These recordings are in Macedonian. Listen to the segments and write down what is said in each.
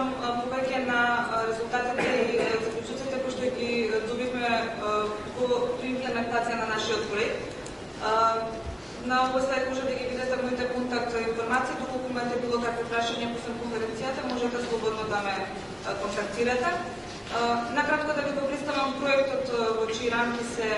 кажам повеќе на резултатите и заклучоците кои што ги добивме при имплементација на нашиот проект. На овој слайд може да ги видите моите контакт информации, доколку имате било какви прашања по конференцијата, можете слободно да ме контактирате. Накратко да ви го представам проектот во чии рамки се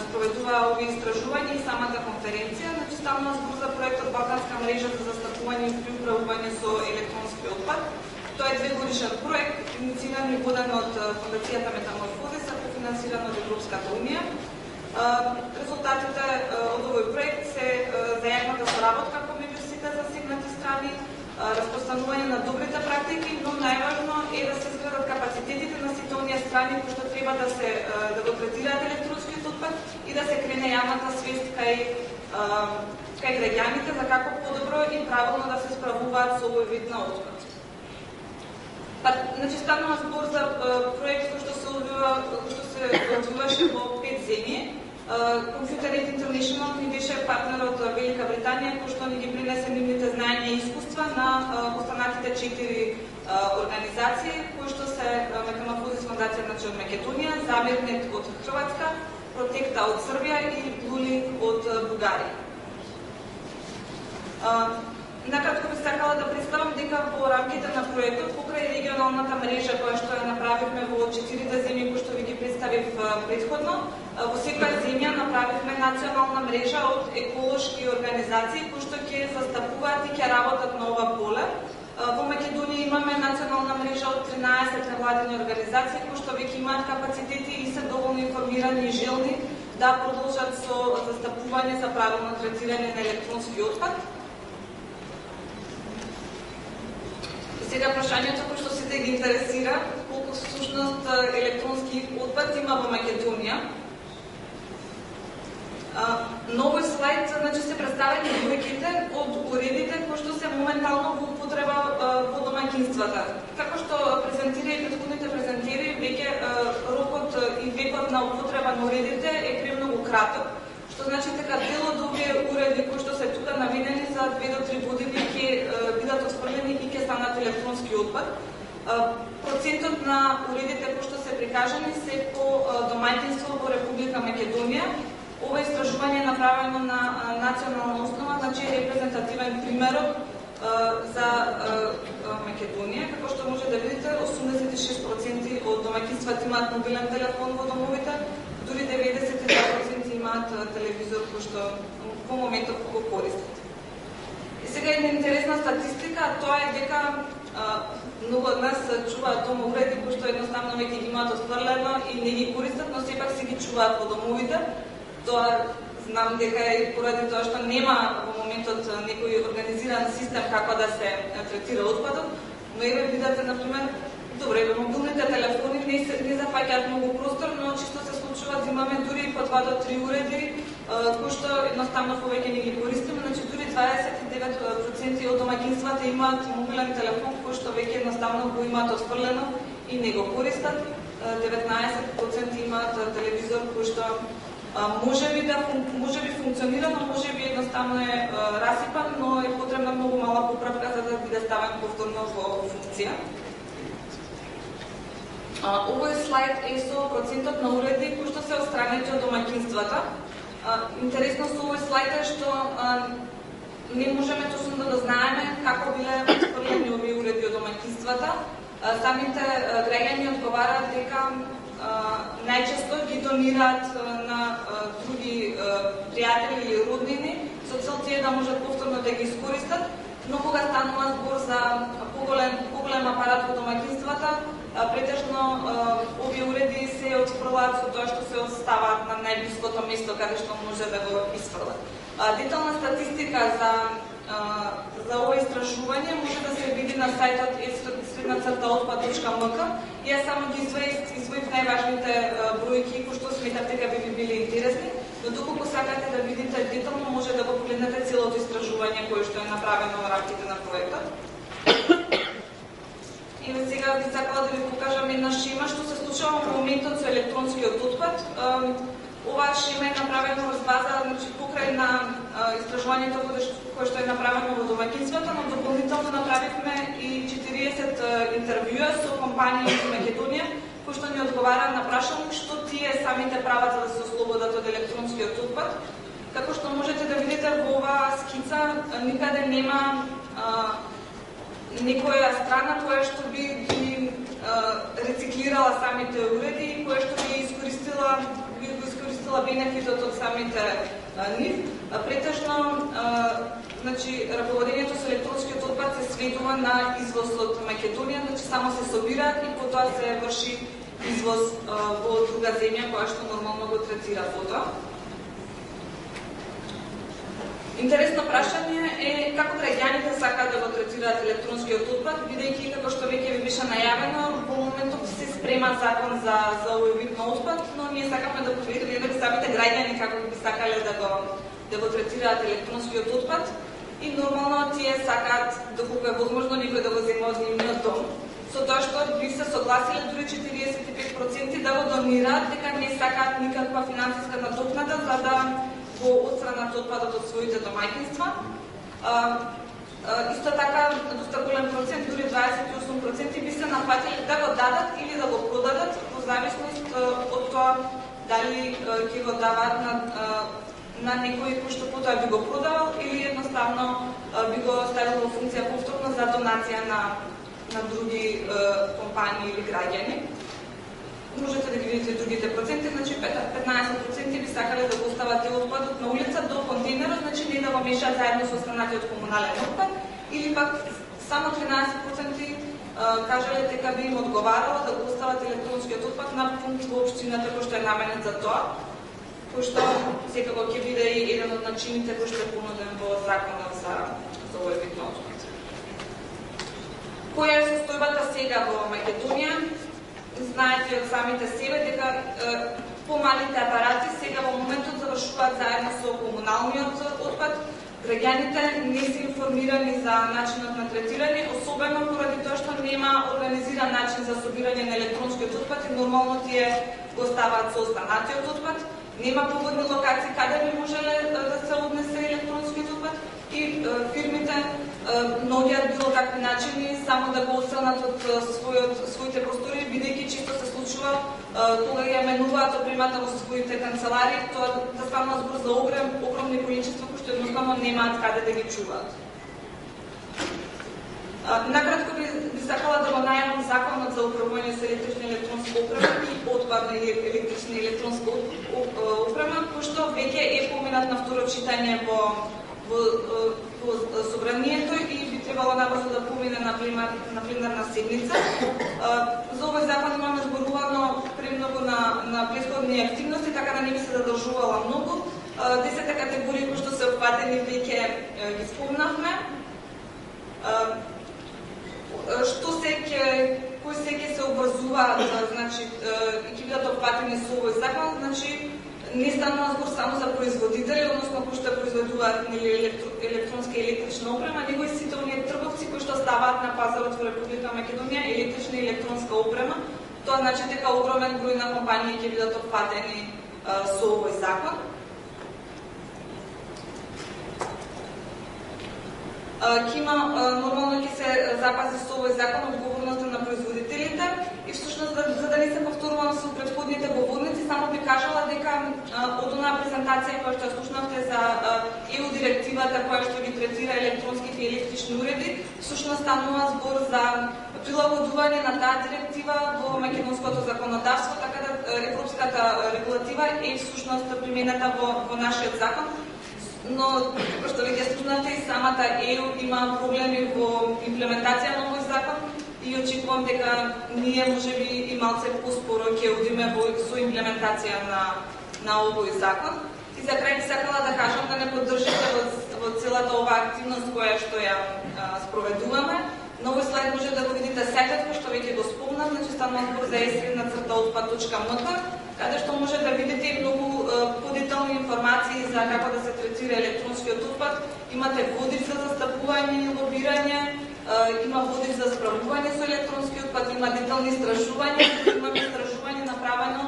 спроведуваа овие истражувања и самата конференција. Значи, ставам збор за проектот Балканска мрежа за застапување и управување со електронски отпад. Тоа е 2-годишен проект, иницииран и воден од Фондацијата Метаморфозис, кофинансиран од Европската унија. Резултатите од овој проект се заедната соработка помеѓу сите засегнати страни, разпространување на добрите практики, но најважно е да се изградат капацитетите на сите оние страни кои што треба да го третираат електронскиот отпад и да се крене јавната свест кај граѓаните за како подобро и правилно да се справуваат со овој вид на отпад. Значи, станува збор за проект кој што се одвиваше во 5 земји. Computerate International ни беше партнер од Велика Британија, кој што ни ги принесе нивните знаења и искуства на останатите 4 организации, кои што се Метаморфозис Фондација од Македонија, Замирнет од Хрватска, Протекта од Србија и Блулинг од Бугарија. Накратко би сакала да представам дека во рамките на проектот, покрај регионалната мрежа која што ја направивме во 4 земји кои што ви ги представив претходно, во секоја земја направивме национална мрежа од еколошки организации кои што ќе застапуваат и ќе работат на ова поле. Во Македонија имаме национална мрежа од 13 невладини организации кои што веќе имаат капацитети и се доволно информирани и желни да продолжат со застапување за правилно третирање на електронски отпад. Сега прашањето кој што сите ги интересира, колку всушност електронски отпад има во Македонија. На овој слайд се представени бројките од уредите кои што се моментално во употреба во домаќинствата. Како што презентира и претходните презентери, веќе рокот и векот на употреба на уредите е премногу краток, што значи дека дел од овие уреди кои што се тука наведени за 2 до 3 години ќе бидат отфрлени и ќе станат електронски отпад. Процентот на уредите кои што се прикажани се по домаќинство во Република Македонија. Ова истражување е направено на национална основа, значи е репрезентативен примерот за Македонија. Како што може да видите, 86% од домаќинствата имаат мобилен телефон во домовите, дури 92% имаат телевизор кој што во моментот го користат. И сега една интересна статистика, тоа е дека многу од нас чуваат домовреди кои што едноставно веќе ги имаат отфрлено и не ги користат, но сепак се ги чуваат во домовите. Тоа знам дека е поради тоа што нема во моментот некој организиран систем како да се третира отпадот, но еве видите, например, добре, мобилните телефони не зафаќаат многу простор, но чисто се случува да имаме дури по 2 до 3 уреди, кои што едноставно повеќе не ги користиме, значи дури 29% од домаќинствата имаат мобилен телефон кој што веќе едноставно го имаат отфрлено и не го користат. 19% имаат телевизор кој што може би функционира, но може би едноставно е расипан, но е потребна многу мала поправка за да биде ставен повторно во функција. Овој слайд е со процентот на уреди кои што се отстранети од домаќинствата. Интересно со овој слайд е што не можеме точно да знаеме како биле отфрлени овие уреди од домаќинствата. Самите граѓани одговараат дека најчесто ги донираат на други пријатели или роднини со цел да можат повторно да ги искористат, но кога станува збор за поголем апарат во домаќинствата, претежно овие уреди се отфрлаат со тоа што се оставаат на најблиското место каде што може да го исфрлат. Детална статистика за ова истражување може да се види на сајтот srednacrtaotpad.mk. Јас само ги извоив најважните бројки кои што сметав дека би били интересни, но доколку сакате да видите детално, може да го погледнете целото истражување кое што е направено во рамките на проектот. И сега би сакала да ви покажам една шема што се случува во моментот со електронскиот отпад. Ова ова шема е направено врз база, значи покрај на истражувањето кое што е направено во домаќинството, но дополнително направивме и 40 интервјуа со компании из Македонија, кои што ни одговараат на прашање што тие самите прават за да се ослободат од електронскиот отпад. Како што можете да видите во оваа скица, никаде нема некоја страна која што би ги рециклирала самите уреди, која што би искористила бенефитот од самите нив. Претежно, значи, раководењето со електронскиот отпад се сведува на извоз од Македонија, значи само се собираат и потоа се врши извоз во друга земја која што нормално го третира потоа. Интересно прашање е како граѓаните сакаат да го третираат електронскиот отпад, бидејќи како што веќе ви беше најавено, во моментот се спрема закон за овој вид на отпад, но ние сакаме да провериме самите граѓани како би сакале да го третираат електронскиот отпад и нормално тие сакаат доколку е возможно некој да го зема од нивниот дом. Со тоа што би се согласиле дури 45% да го донираат, дека не сакаат никаква финансиска надокнада за да го отстранат отпадот од своите домаќинства. Исто така, доста голем процент, дури 28% би се нафатили да го дадат или да го продадат, во зависност од тоа дали ќе го даваат на некој кој што потоа би го продавал или едноставно би го ставил во функција повторно за донација на други компании или граѓани. Можете да ги видите другите проценти, значи 15% би сакале да го остават отпадот на улица до контейнерот, значи не да го мешаат заедно со останатиот комунален отпад, или пак само 13% кажале дека би им одговарало да го остават електронскиот отпад на пункт во општината кој што е наменет за тоа, кој што секако ќе биде и еден од начините кој што е понуден во законот за овој вид на отпад. Која е состојбата сега во Македонија? Знаете од самите себе дека помалите апарати сега во моментот завршуваат заедно со комуналниот отпад. Граѓаните не се информирани за начинот на третирање, особено поради тоа што нема организиран начин за собирање на електронскиот отпад и нормално тие го ставаат со останатиот отпад. Нема погодни локации каде би можеле да се однесе електронскиот отпад и фирмите наоѓаат било какви начини само да го отстранат од своите простори, бидејќи често се случува кога ја менуваат опремата во своите канцеларии, тоа да станува збор за огромни количества кои што едноставно немаат каде да ги чуваат. Накратко би сакала да го најавам законот за управување со електрична и електронска опрема и отпадна електрична и електронска опрема, кој што веќе е поминат на второ читање во собранието и би требало набрзо да помине на пленарна седница. За овој закон имаме зборувано премногу на претходни активности, така да не би се задржувала многу. 10 категории кои што се опфатени веќе ги спомнавме. Кои се ќе се обврзуваат, значи ќе бидат опфатени со овој закон, значи не станува збор само за производители, односно кои што произведуваат електронска и електрична опрема, него и сите оние трговци кои што ставаат на пазарот во Република Македонија електрична и електронска опрема. Тоа значи дека огромен број на компании ќе бидат опфатени со овој закон. Нормално ќе се запази со овој закон одговорноста на производителите и всушност за да не се повторувам со претходните говорници, само би кажала дека од онаа презентација која што слушнавте за ЕУ директивата која што ги третира електронските и електрични уреди, всушност станува збор за прилагодување на таа директива во македонското законодавство, така да европската регулатива е всушност применета во нашиот закон. Но, како што веќе слушнавте, и самата ЕУ има проблеми во имплементација на овој закон и очекувам дека ние можеби и малце поспоро ќе одиме со имплементација на овој закон. И за крај би сакала да кажам да не поддржите во целата оваа активност која што ја спроведуваме. На овој слайд може да го видите сајтот кој што веќе го спомнав, значи станува збор за esrin@otpad.mk, каде што може да видите и многу подетални информации за како да се третира електронскиот отпад. Имате водич за застапување и лобирање, има водич за справување со електронски отпад, има детални истражувања, имаме истражување направено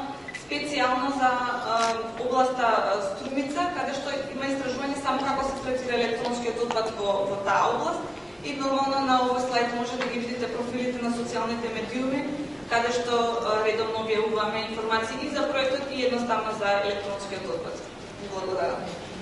специјално за областа Струмица, каде што има истражување само како се третира електронскиот отпад во таа област. И нормално на овој слайд може да ги видите профилите на социјалните медиуми, каде што редовно објавуваме информации и за проектот и едноставно за електронскиот отпад. Благодарам.